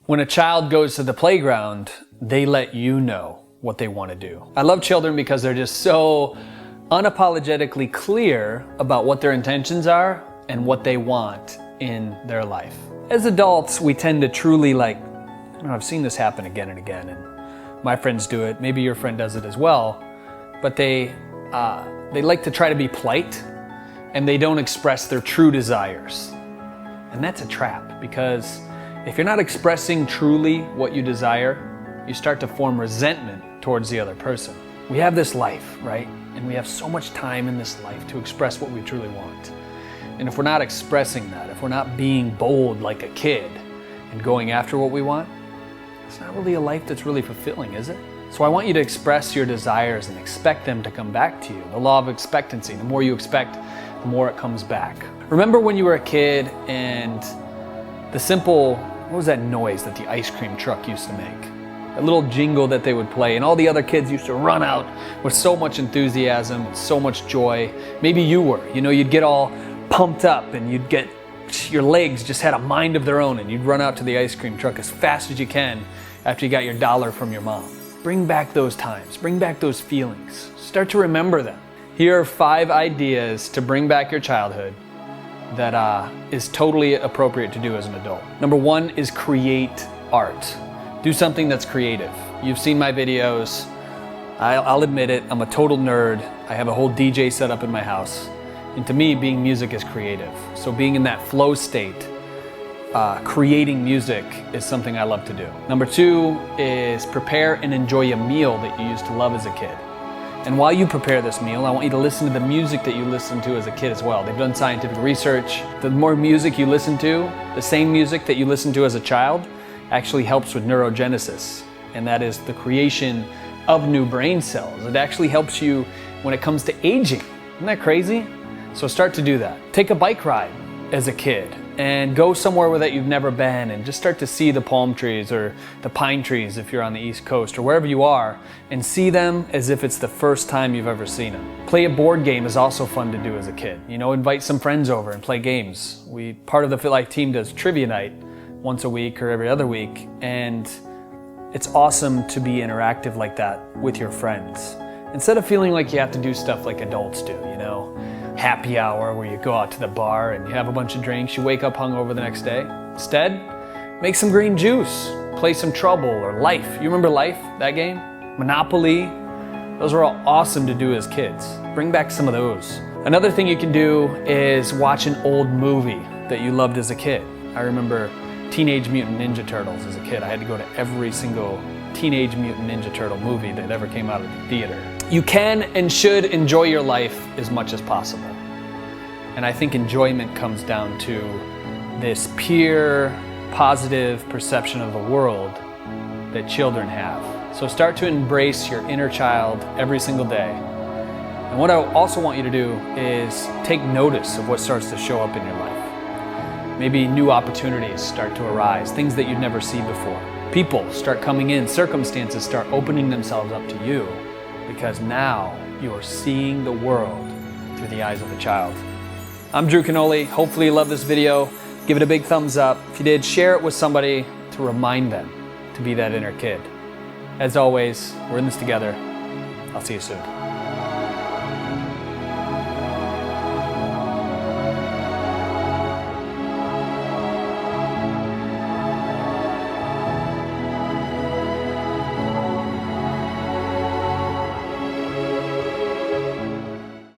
When a child goes to the playground, they let you know what they want to do. I love children because they're just so unapologetically clear about what their intentions are and what they want in their life. As adults, we tend to truly I've seen this happen again and again, and my friends do it, maybe your friend does it as well, but they like to try to be polite and they don't express their true desires. And that's a trap, because if you're not expressing truly what you desire, you start to form resentment towards the other person. We have this life, right? And we have so much time in this life to express what we truly want. And if we're not expressing that, if we're not being bold like a kid and going after what we want, it's not really a life that's really fulfilling, is it? So I want you to express your desires and expect them to come back to you. The law of expectancy. The more you expect, the more it comes back. Remember when you were a kid and the simple, what was that noise that the ice cream truck used to make? That little jingle that they would play, and all the other kids used to run out with so much enthusiasm, with so much joy. Maybe you were, you'd get all pumped up and your legs just had a mind of their own, and you'd run out to the ice cream truck as fast as you can after you got your dollar from your mom. Bring back those times, bring back those feelings. Start to remember them. Here are 5 ideas to bring back your childhood that is totally appropriate to do as an adult. Number 1 is create art. Do something that's creative. You've seen my videos. I'll admit it, I'm a total nerd. I have a whole DJ set up in my house. And to me, being music is creative. So being in that flow state, creating music is something I love to do. Number 2 is prepare and enjoy a meal that you used to love as a kid. And while you prepare this meal, I want you to listen to the music that you listened to as a kid as well. They've done scientific research. The more music you listen to, the same music that you listened to as a child, actually helps with neurogenesis. And that is the creation of new brain cells. It actually helps you when it comes to aging. Isn't that crazy? So start to do that. Take a bike ride as a kid and go somewhere that you've never been and just start to see the palm trees or the pine trees if you're on the East Coast or wherever you are, and see them as if it's the first time you've ever seen them. Play a board game is also fun to do as a kid. Invite some friends over and play games. Part of the FitLife team does trivia night once a week or every other week, and it's awesome to be interactive like that with your friends. Instead of feeling like you have to do stuff like adults do, happy hour where you go out to the bar and you have a bunch of drinks, you wake up hungover the next day. Instead, make some green juice, play some Trouble or Life. You remember Life, that game? Monopoly. Those were all awesome to do as kids. Bring back some of those. Another thing you can do is watch an old movie that you loved as a kid. I remember Teenage Mutant Ninja Turtles as a kid. I had to go to every single Teenage Mutant Ninja Turtle movie that ever came out of the theater. You can and should enjoy your life as much as possible. And I think enjoyment comes down to this pure, positive perception of the world that children have. So start to embrace your inner child every single day. And what I also want you to do is take notice of what starts to show up in your life. Maybe new opportunities start to arise, things that you've never seen before. People start coming in, circumstances start opening themselves up to you, because now you are seeing the world through the eyes of a child. I'm Drew Canoli. Hopefully you love this video. Give it a big thumbs up. If you did, share it with somebody to remind them to be that inner kid. As always, we're in this together. I'll see you soon.